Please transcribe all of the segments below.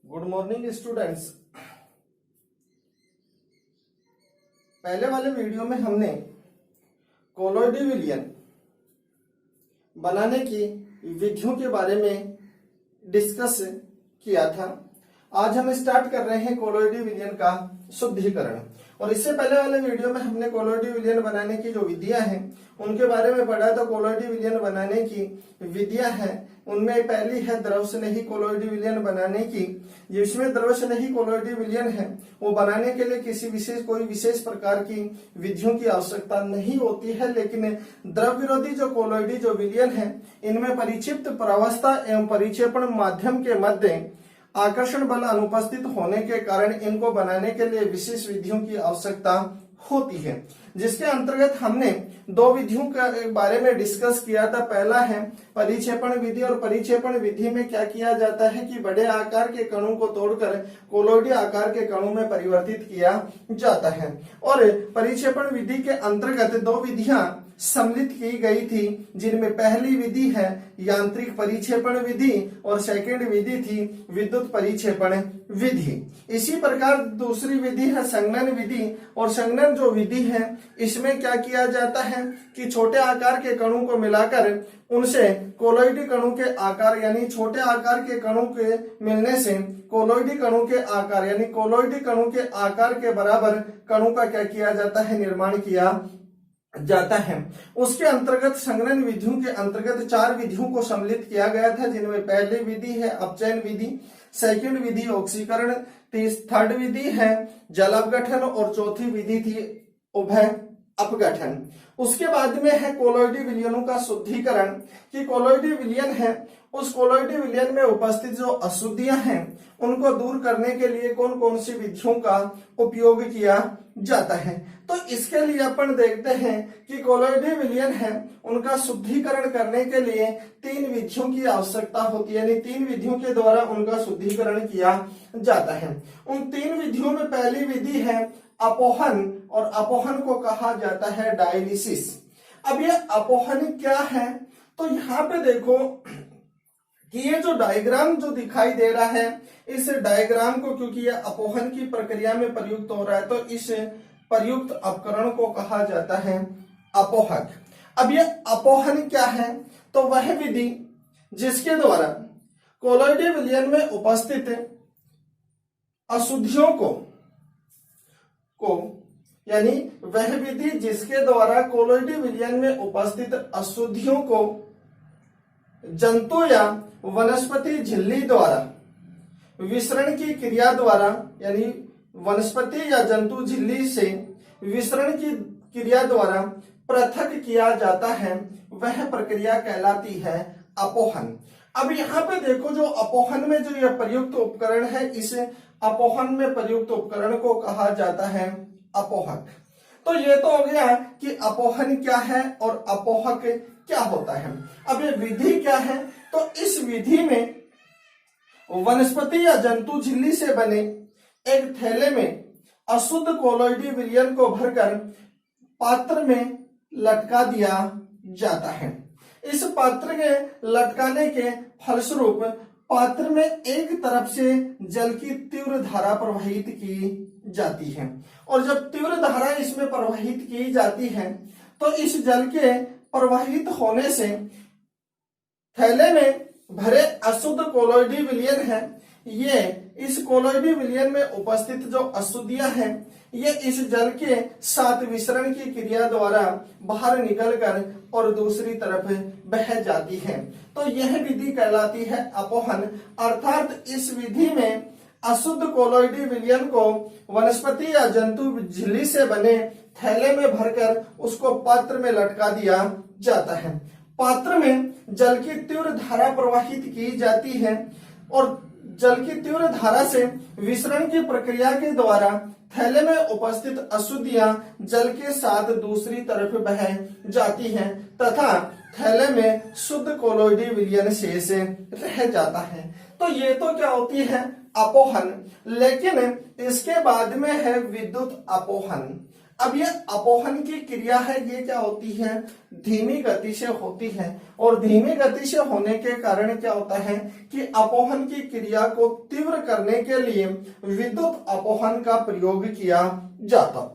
Good morning students. पहले वाले video में हमने कोलोइडी विलयन बनाने की विधियों के बारे में डिस्कस किया था। आज हम स्टार्ट कर रहे हैं कोलोइडी विलयन का शुद्धिकरण। और इससे पहले वाले वीडियो में हमने कोलोइडी विलयन बनाने की जो विधियां हैं उनके बारे में पढ़ा। तो कोलोइडी विलयन बनाने की विधियां हैं, उनमें पहली है द्रव स्नेही कोलोइडी विलयन बनाने की। जिसमें द्रव स्नेही कोलोइडी विलयन है वो बनाने के लिए कोई विशेष प्रकार की विधियों की आवश्यकता नहीं होती है, लेकिन द्रव विरोधी जो कोलोइडी जो विलयन है इनमें परिक्षिप्त प्रावस्था एवं परिक्षेपण माध्यम के मध्य आकर्षण बल अनुपस्थित होने के कारण इनको बनाने के लिए विशेष विधियों की आवश्यकता होती है। जिसके अंतर्गत हमने दो विधियों के बारे में डिस्कस किया था। पहला है परिक्षेपण विधि, और परिक्षेपण विधि में क्या किया जाता है कि बड़े आकार के कणों को तोड़कर कोलोइडी आकार के कणों में परिवर्तित किया जाता है। और परिक्षेपण विधि के अंतर्गत दो विधियां सम्मिलित की गई थी, जिनमें पहली विधि है यांत्रिक परिक्षेपण विधि और सेकंड विधि थी विद्युत परिक्षेपण विधि। इसी प्रकार दूसरी विधि है संघनन विधि। और संघनन जो विधि है इसमें क्या किया जाता है कि छोटे आकार के कणों को मिलाकर उनसे कोलोइडी कणों के आकार यानी छोटे आकार के कणों के मिलने से कोलोइडी कणों के आकार यानी कोलोइडी कणों के आकार के बराबर कणों का क्या किया जाता है, निर्माण किया जाता है। उसके अंतर्गत संघनन विधियों के अंतर्गत चार विधियों को सम्मिलित किया गया था, जिनमें पहली विधि है अपचयन विधि, सेकंड विधि ऑक्सीकरण, थर्ड विधि है जल अपघटन और चौथी विधि थी उभय अपघटन। उसके बाद में है कोलोइडी विलयनों का शुद्धिकरण, कि कोलोइडी विलयन है उस कोलोइडी विलयन में उपस्थित जो अशुद्धियां हैं उनको दूर करने के लिए कौन कौन सी विधियों का उपयोग किया जाता है। तो इसके लिए अपन देखते हैं कि कोलोइडी विलयन है उनका शुद्धिकरण करने के लिए तीन विधियों की आवश्यकता होती है, यानी तीन विधियों के द्वारा उनका शुद्धिकरण किया जाता है। उन तीन विधियों में पहली विधि है अपोहन, और अपोहन को कहा जाता है डायलिसिस। अब ये अपोहन क्या है, तो यहाँ पे देखो कि ये जो डायग्राम जो दिखाई दे रहा है इस डायग्राम को, क्योंकि ये अपोहन की प्रक्रिया में प्रयुक्त हो रहा है, तो इस प्रयुक्त उपकरण को कहा जाता है अपोहक। अब ये अपोहन क्या है, तो वह विधि जिसके द्वारा कोलोइडी विलयन में उपस्थित अशुद्धियों को यानी वह विधि जिसके द्वारा कोलोइडी विलयन में उपस्थित अशुद्धियों को जंतु या वनस्पति झिल्ली द्वारा विसरण की क्रिया द्वारा, यानी वनस्पति या जंतु झिल्ली से विसरण की क्रिया द्वारा पृथक किया जाता है, वह प्रक्रिया कहलाती है अपोहन। अब यहाँ पे देखो जो अपोहन में जो यह प्रयुक्त उपकरण है, इस अपोहन में प्रयुक्त उपकरण को कहा जाता है अपोहक। तो ये तो हो गया कि अपोहन क्या है और अपोहक क्या होता है। अब ये विधि क्या है, तो इस विधि में वनस्पति या जंतु झिल्ली से बने एक थैले में अशुद्ध कोलोइडी विलयन को भरकर पात्र में लटका दिया जाता है। इस पात्र के लटकाने के फलस्वरूप पात्र में एक तरफ से जल की तीव्र धारा प्रवाहित की जाती है, और जब तीव्र धारा इसमें प्रवाहित की जाती है तो इस जल के प्रवाहित होने से थैले में भरे अशुद्ध कोलोइडी विलयन है, ये इस कोलोइडी विलयन में उपस्थित जो अशुद्धियां हैं ये इस जल के साथ विसरण की क्रिया द्वारा बाहर निकलकर और दूसरी तरफ बह जाती है। तो यह विधि कहलाती है अपोहन। अर्थात इस विधि में अशुद्ध कोलोइडी विलयन को वनस्पति या जंतु झिल्ली से बने थैले में भरकर उसको पात्र में लटका दिया जाता है। पात्र में जल की तीव्र धारा प्रवाहित की जाती है और जल की तीव्र धारा से विसरण की प्रक्रिया के द्वारा थैले में उपस्थित अशुद्धियां जल के साथ दूसरी तरफ बह जाती हैं तथा थैले में शुद्ध कोलोइडी विलयन शेष रह जाता है। तो ये तो क्या होती है अपोहन। लेकिन इसके बाद में है विद्युत अपोहन। अब ये अपोहन की क्रिया है, ये क्या होती है, धीमी गति से होती है। और धीमी गति से होने के कारण क्या होता है कि अपोहन की क्रिया को तीव्र करने के लिए विद्युत अपोहन का प्रयोग किया जाता।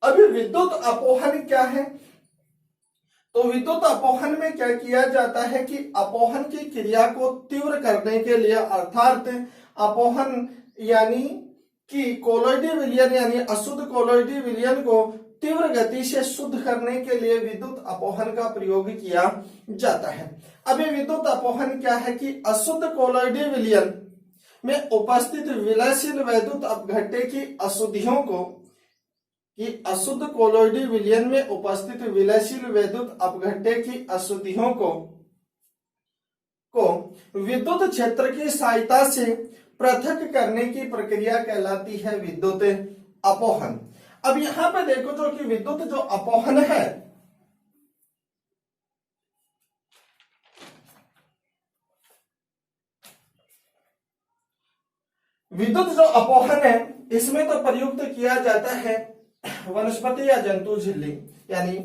अभी विद्युत अपोहन क्या है, तो विद्युत अपोहन में क्या किया जाता है कि अपोहन की क्रिया को तीव्र करने के लिए, अर्थात अपोहन यानी कि कोलॉइडी विलयन यानी अशुद्ध कोलॉइडी विलयन को तीव्र गति से शुद्ध करने के लिए विद्युत अपोहन का प्रयोग किया जाता है। अभी विद्युत अपोहन क्या है कि अशुद्ध कोलॉइडी विलयन में उपस्थित विलयशील वैद्युत अपघट्य की अशुद्धियों को, कि अशुद्ध कोलॉइडी विलयन में उपस्थित विलयशील वैद्युत अपघट्य की अशुद्धियों को विद्युत क्षेत्र की सहायता से पृथक करने की प्रक्रिया कहलाती है विद्युत अपोहन। अब यहां पे देखो जो कि विद्युत जो अपोहन है, विद्युत जो अपोहन है इसमें तो प्रयुक्त किया जाता है वनस्पति या जंतु झिल्ली यानी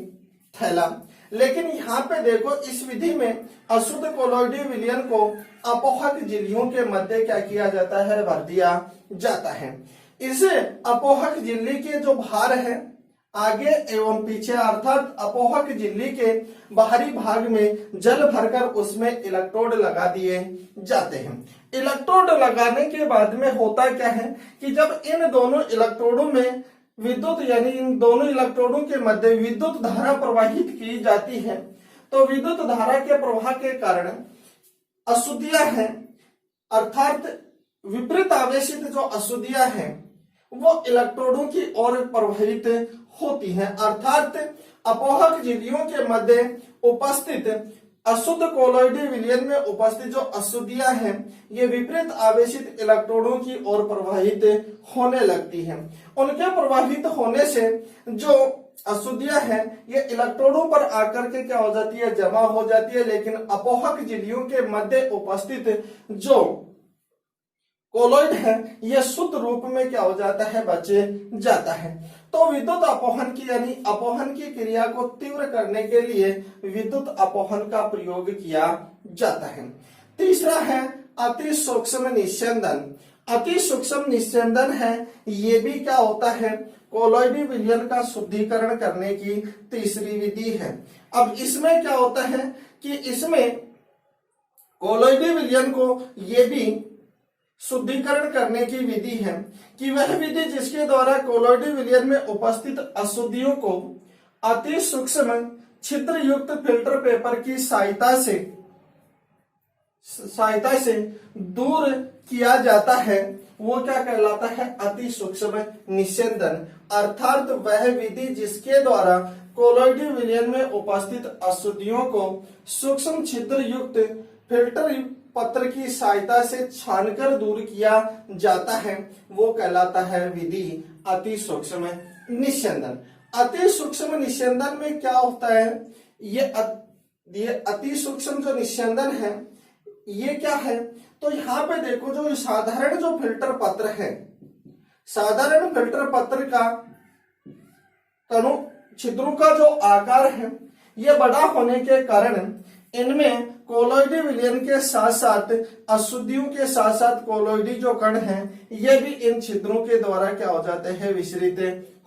थैला, लेकिन यहाँ पे देखो इस विधि में अशुद्ध कोलॉइडी विलयन को अपोहक झिल्लियों के मध्य क्या किया जाता है, भर दिया जाता है। इस अपोहक झिल्ली के जो भार है आगे एवं पीछे, अर्थात अपोहक झिल्ली के बाहरी भाग में जल भरकर उसमें इलेक्ट्रोड लगा दिए जाते हैं। इलेक्ट्रोड लगाने के बाद में होता क्या है कि जब इन दोनों इलेक्ट्रोडों में विद्युत यानी इन दोनों इलेक्ट्रोडों के मध्य विद्युत धारा प्रवाहित की जाती है, तो विद्युत धारा के प्रवाह के कारण अशुद्धियां हैं, अर्थात विपरीत आवेशित जो अशुद्धियां हैं वो इलेक्ट्रोडों की ओर प्रवाहित होती हैं, अर्थात अपोहक झिल्लियों के मध्य उपस्थित अशुद्ध कोलॉइडी विलयन में उपस्थित जो अशुद्धियां हैं ये विपरीत आवेशित इलेक्ट्रोडों की ओर प्रवाहित होने लगती हैं। उनके प्रवाहित होने से जो अशुद्धियां हैं ये इलेक्ट्रोडों पर आकर के क्या हो जाती है, जमा हो जाती है, लेकिन अपोहक झिल्लियों के मध्य उपस्थित जो कोलॉइड है ये शुद्ध रूप में क्या हो जाता है, बच जाता है। तो विद्युत अपोहन की यानी अपोहन की क्रिया को तीव्र करने के लिए विद्युत अपोहन का प्रयोग किया जाता है। तीसरा है अति सूक्ष्म निस्यंदन। अति सूक्ष्म निस्यंदन है, ये भी क्या होता है, कोलॉइडी विलयन का शुद्धिकरण करने की तीसरी विधि है। अब इसमें क्या होता है कि इसमें कोलॉइडी विलयन को ये भी शुद्धिकरण करने की विधि है कि वह विधि जिसके द्वारा कोलॉइडी विलयन में उपस्थित अशुद्धियों को अति सूक्ष्म छिद्र युक्त फिल्टर पेपर की सहायता से दूर किया जाता है, वो क्या कहलाता है, अति सूक्ष्म निस्यंदन। अर्थात वह विधि जिसके द्वारा कोलॉइडी विलयन में उपस्थित अशुद्धियों को सूक्ष्म छिद्र युक्त फिल्टर पत्र की सहायता से छानकर दूर किया जाता है, वो कहलाता है विधि अति सूक्ष्म निस्यंदन। अति सूक्ष्म निस्यंदन में क्या होता है, ये अति सूक्ष्म जो निस्यंदन है ये क्या है, तो यहाँ पे देखो जो साधारण जो फिल्टर पत्र है, साधारण फिल्टर पत्र का तनु छिद्रों का जो आकार है ये बड़ा होने के कारण इनमें कोलॉइडी विलयन के साथ साथ अशुद्धियों के साथ साथ कोलॉइडी जो कण हैं ये भी इन छिद्रों के द्वारा क्या हो जाते हैं, विसरित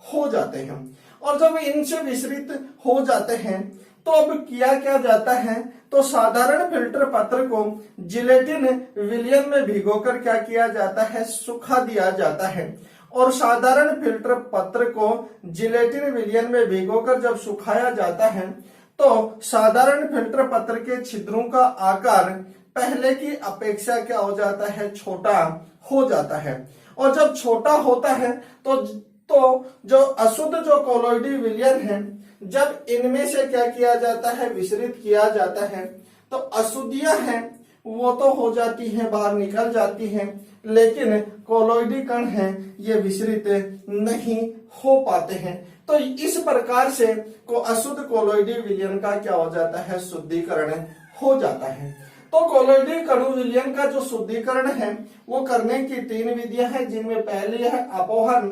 हो जाते हैं। और जब इनसे विसरित हो जाते हैं तो अब किया क्या जाता है, तो साधारण फिल्टर पत्र को जिलेटिन विलयन में भिगोकर क्या किया जाता है, सुखा दिया जाता है। और साधारण फिल्टर पत्र को जिलेटिन विलयन में भिगोकर जब सुखाया जाता है तो साधारण फिल्टर पत्र के छिद्रों का आकार पहले की अपेक्षा क्या हो जाता है, छोटा हो जाता है। और जब छोटा होता है तो जो अशुद्ध जो कोलॉइडी विलयन है जब इनमें से क्या किया जाता है, विसरित किया जाता है, तो अशुद्धियां हैं वो तो हो जाती हैं, बाहर निकल जाती हैं, लेकिन कोलॉइडी कण हैं ये विसरित नहीं हो पाते हैं। तो इस प्रकार से को अशुद्ध कोलॉइडी विलयन का क्या हो जाता है, शुद्धिकरण हो जाता है। तो कोलॉइडी कणु विलयन का जो शुद्धिकरण है वो करने की तीन विधियां हैं, जिनमें पहली है अपोहन,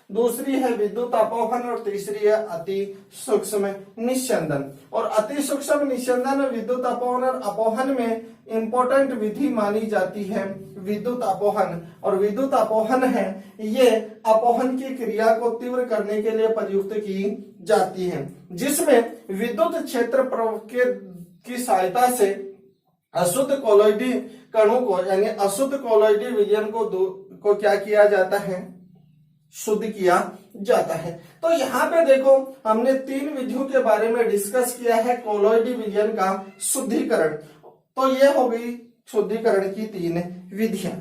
दूसरी है विद्युत अपोहन और तीसरी है अति सूक्ष्म निस्यंदन। और अति सूक्ष्म निस्यंदन और विद्युत अपोहन और अपोहन में इंपॉर्टेंट विधि मानी जाती है विद्युत अपोहन। और विद्युत अपोहन है ये अपोहन की क्रिया को तीव्र करने के लिए प्रयुक्त की जाती है, जिसमें विद्युत क्षेत्र प्रवाह की सहायता से अशुद्ध कोलॉइडी कणों को यानी अशुद्ध कोलॉइडी विलयन को क्या किया जाता है, शुद्ध किया जाता है। तो यहाँ पे देखो हमने 3 विधियों के बारे में डिस्कस किया है कोलॉइडी विलयन का शुद्धिकरण। तो ये हो गई शुद्धिकरण की 3 विधियां।